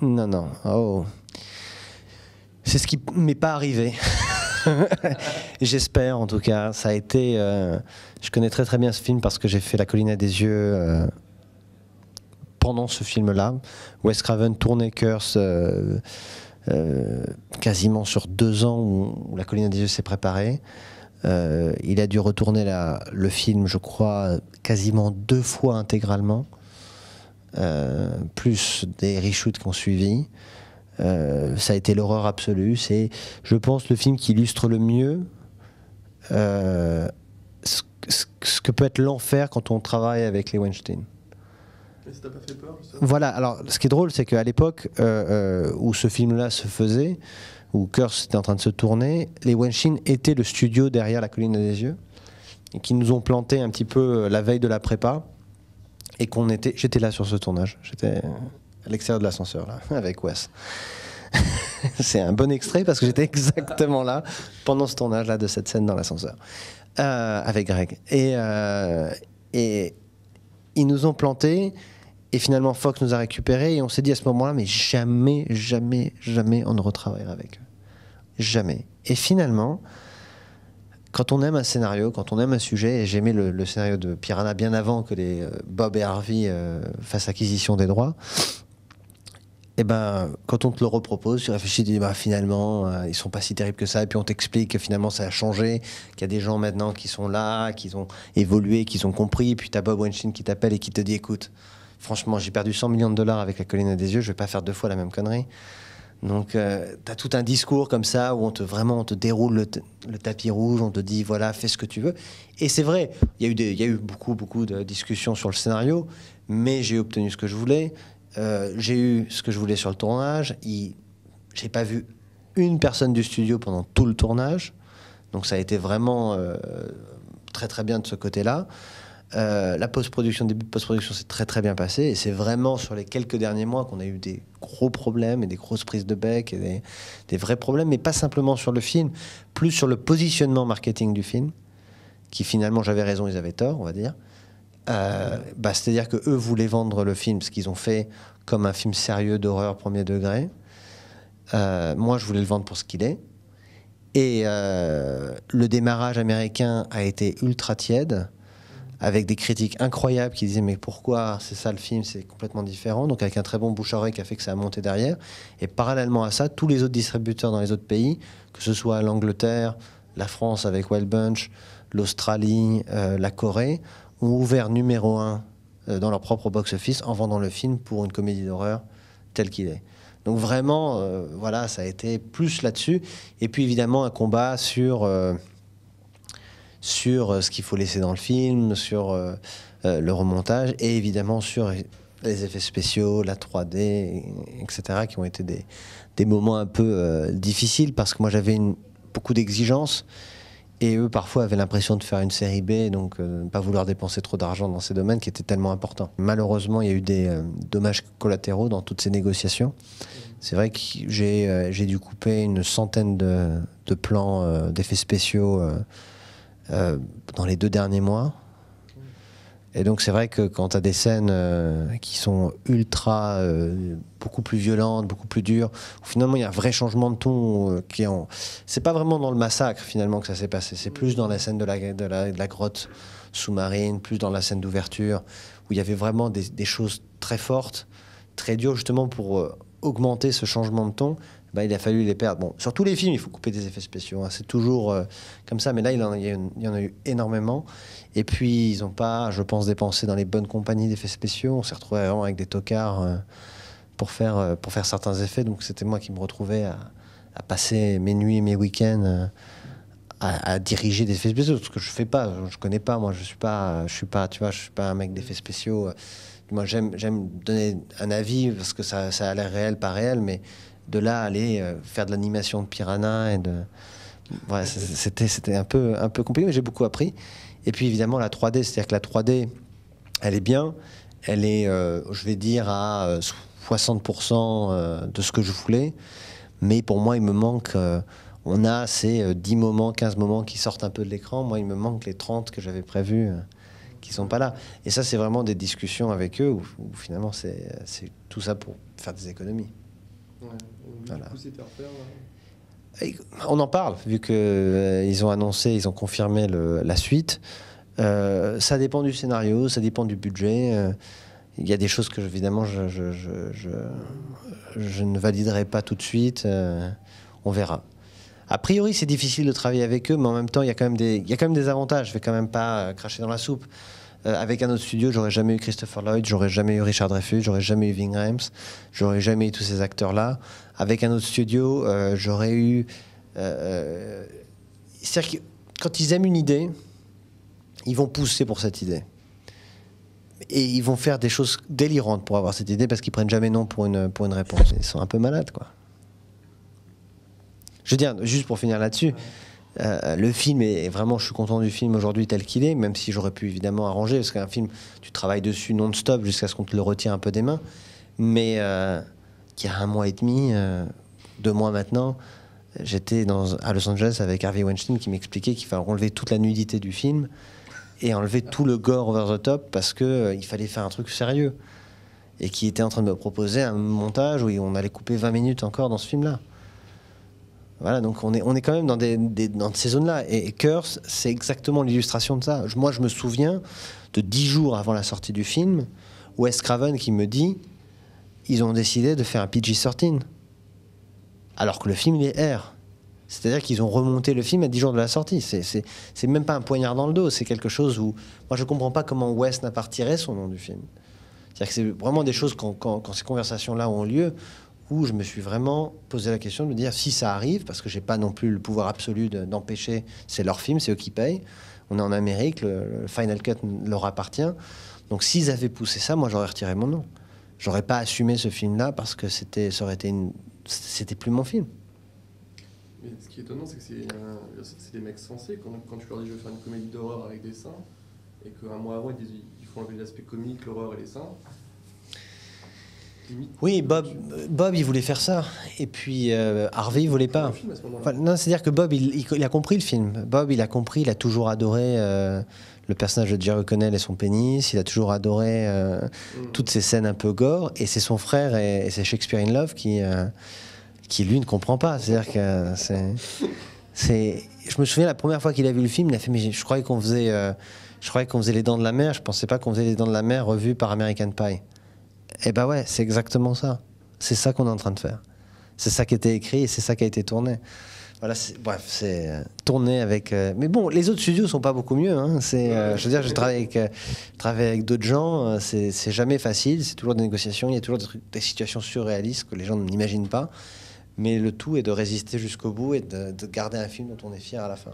Non, non. Oh. C'est ce qui m'est pas arrivé. J'espère, en tout cas. Ça a été... je connais très très bien ce film parce que j'ai fait La Colline à des yeux pendant ce film-là. Wes Craven tournait Curse quasiment sur 2 ans où La Colline à des yeux s'est préparée. Il a dû retourner le film, je crois, quasiment 2 fois intégralement, plus des reshoots qui ont suivi. Ça a été l'horreur absolue. C'est, je pense, le film qui illustre le mieux ce que peut être l'enfer quand on travaille avec les Weinstein. Et ça t'a pas fait peur, ça ? Voilà, alors ce qui est drôle, c'est qu'à l'époque où ce film-là se faisait, où Curse était en train de se tourner, les Weinstein étaient le studio derrière La Colline des yeux, et qui nous ont planté un petit peu la veille de la prépa, et j'étais là sur ce tournage, j'étais à l'extérieur de l'ascenseur, là, avec Wes. C'est un bon extrait parce que j'étais exactement là pendant ce tournage-là de cette scène dans l'ascenseur, avec Greg. Et ils nous ont plantés. Et finalement, Fox nous a récupérés et on s'est dit à ce moment-là, mais jamais, jamais, jamais on ne retravaillera avec eux. Jamais. Et finalement, quand on aime un scénario, quand on aime un sujet, et j'ai aimé le scénario de Piranha bien avant que les Bob et Harvey fassent acquisition des droits, et ben, quand on te le repropose, tu réfléchis, tu dis, bah, finalement, ils sont pas si terribles que ça, et puis on t'explique que finalement ça a changé, qu'il y a des gens maintenant qui sont là, qui ont évolué, qui ont compris, puis tu as Bob Weinstein qui t'appelle et qui te dit, écoute, franchement, j'ai perdu 100 millions de dollars avec La Colline à des yeux, je vais pas faire 2 fois la même connerie. Donc, tu as tout un discours comme ça où on te déroule le tapis rouge, on te dit, voilà, fais ce que tu veux. Et c'est vrai, il y a eu beaucoup de discussions sur le scénario, mais j'ai obtenu ce que je voulais. J'ai eu ce que je voulais sur le tournage. J'ai pas vu une personne du studio pendant tout le tournage. Donc, ça a été vraiment très, très bien de ce côté-là. La post-production, début de post-production s'est très très bien passé et c'est vraiment sur les quelques derniers mois qu'on a eu des gros problèmes et des grosses prises de bec et des vrais problèmes, mais pas simplement sur le film, plus sur le positionnement marketing du film, qui finalement, j'avais raison, ils avaient tort, on va dire. C'est-à-dire que eux voulaient vendre le film, ce qu'ils ont fait comme un film sérieux d'horreur premier degré. Moi, je voulais le vendre pour ce qu'il est. Et le démarrage américain a été ultra tiède, avec des critiques incroyables qui disaient mais pourquoi c'est ça le film, c'est complètement différent, donc avec un très bon bouche-à-oreille qui a fait que ça a monté derrière. Et parallèlement à ça, tous les autres distributeurs dans les autres pays, que ce soit l'Angleterre, la France avec Wild Bunch, l'Australie, la Corée, ont ouvert numéro 1 dans leur propre box-office en vendant le film pour une comédie d'horreur tel qu'il est. Donc vraiment, voilà, ça a été plus là-dessus. Et puis évidemment un combat sur ce qu'il faut laisser dans le film, sur le remontage et évidemment sur les effets spéciaux, la 3D, etc., qui ont été des moments un peu difficiles parce que moi j'avais beaucoup d'exigences et eux parfois avaient l'impression de faire une série B, donc ne pas vouloir dépenser trop d'argent dans ces domaines qui étaient tellement importants. Malheureusement, il y a eu des dommages collatéraux dans toutes ces négociations. C'est vrai que j'ai dû couper une centaine de plans d'effets spéciaux dans les 2 derniers mois. Et donc c'est vrai que quand tu as des scènes qui sont ultra beaucoup plus violentes, beaucoup plus dures, où finalement il y a un vrai changement de ton c'est pas vraiment dans le massacre finalement que ça s'est passé, c'est plus dans la scène de la grotte sous-marine, plus dans la scène d'ouverture où il y avait vraiment des choses très fortes, très dures justement pour augmenter ce changement de ton. Il a fallu les perdre. Bon, sur tous les films, il faut couper des effets spéciaux. Hein. C'est toujours comme ça. Mais là, il y en a eu énormément. Et puis, ils n'ont pas, je pense, dépensé dans les bonnes compagnies d'effets spéciaux. On s'est retrouvé vraiment avec des tocards pour faire certains effets. Donc, c'était moi qui me retrouvais à passer mes nuits et mes week-ends à diriger des effets spéciaux. Ce que je fais pas. Je connais pas. Moi, je suis pas, tu vois, je suis pas un mec d'effets spéciaux. Moi, j'aime donner un avis parce que ça a l'air réel, pas réel, mais de là aller faire de l'animation de Piranha et voilà, c'était un peu compliqué, mais j'ai beaucoup appris. Et puis évidemment la 3D, c'est-à-dire que la 3D elle est bien, elle est je vais dire à 60% de ce que je voulais, mais pour moi il me manque on a ces 10 moments, 15 moments qui sortent un peu de l'écran. Moi il me manque les 30 que j'avais prévus qui sont pas là. Et ça, c'est vraiment des discussions avec eux où finalement, c'est tout ça pour faire des économies. Ouais. Donc, Voilà. du coup, c'était à refaire. Et on en parle, vu qu'ils ont annoncé, ils ont confirmé la suite. Ça dépend du scénario, ça dépend du budget. Il y a des choses que, évidemment, je ne validerai pas tout de suite. On verra. A priori, c'est difficile de travailler avec eux, mais en même temps, il y a quand même des avantages. Je vais quand même pas cracher dans la soupe. Avec un autre studio, j'aurais jamais eu Christopher Lloyd, j'aurais jamais eu Richard Dreyfuss, j'aurais jamais eu Ving Rhames, j'aurais jamais eu tous ces acteurs-là. Avec un autre studio, j'aurais eu... c'est-à-dire que quand ils aiment une idée, ils vont pousser pour cette idée. Et ils vont faire des choses délirantes pour avoir cette idée parce qu'ils prennent jamais non pour une réponse. Ils sont un peu malades, quoi. Je veux dire, juste pour finir là-dessus, le film est vraiment, je suis content du film aujourd'hui tel qu'il est, même si j'aurais pu évidemment arranger, parce qu'un film, tu travailles dessus non-stop jusqu'à ce qu'on te le retire un peu des mains. Mais il y a 1 mois et demi, 2 mois maintenant, j'étais à Los Angeles avec Harvey Weinstein qui m'expliquait qu'il fallait enlever toute la nudité du film et enlever tout le gore over the top parce qu'il fallait faire un truc sérieux. Et qui était en train de me proposer un montage où on allait couper 20 minutes encore dans ce film-là. Voilà, donc on est quand même dans ces zones-là. Et Curse, c'est exactement l'illustration de ça. Moi, je me souviens de 10 jours avant la sortie du film, Wes Craven qui me dit ils ont décidé de faire un PG-13. Alors que le film, il est R. C'est-à-dire qu'ils ont remonté le film à 10 jours de la sortie. C'est même pas un poignard dans le dos. C'est quelque chose où... Moi, je comprends pas comment Wes n'a pas retiré son nom du film. C'est-à-dire que c'est vraiment des choses, quand ces conversations-là ont lieu, où je me suis vraiment posé la question de me dire si ça arrive, parce que j'ai pas non plus le pouvoir absolu d'empêcher, c'est leur film, c'est eux qui payent. On est en Amérique, le Final Cut leur appartient. Donc s'ils avaient poussé ça, moi j'aurais retiré mon nom. J'aurais pas assumé ce film-là parce que c'était plus mon film. Mais ce qui est étonnant, c'est que c'est des mecs sensés. Quand tu leur dis je vais faire une comédie d'horreur avec des seins, et qu'un mois avant ils disent il faut enlever l'aspect comique, l'horreur et les seins. Limite, oui, Bob, il voulait faire ça. Et puis Harvey, il voulait pas. Enfin, non, c'est-à-dire que Bob, il a compris le film. Bob, il a compris, il a toujours adoré le personnage de Jerry O'Connell et son pénis. Il a toujours adoré toutes ces scènes un peu gore. Et c'est son frère et c'est Shakespeare in Love qui lui, ne comprend pas. C'est-à-dire que je me souviens la première fois qu'il a vu le film, il a fait mais je croyais qu'on faisait les Dents de la Mer. Je pensais pas qu'on faisait les Dents de la Mer revues par American Pie. Eh ben ouais, c'est exactement ça. C'est ça qu'on est en train de faire. C'est ça qui a été écrit et c'est ça qui a été tourné. Voilà, c'est tourné avec... mais bon, les autres studios sont pas beaucoup mieux. Hein. Je veux dire, je travaille avec d'autres gens. C'est jamais facile. C'est toujours des négociations. Il y a toujours des situations surréalistes que les gens n'imaginent pas. Mais le tout est de résister jusqu'au bout et de garder un film dont on est fier à la fin.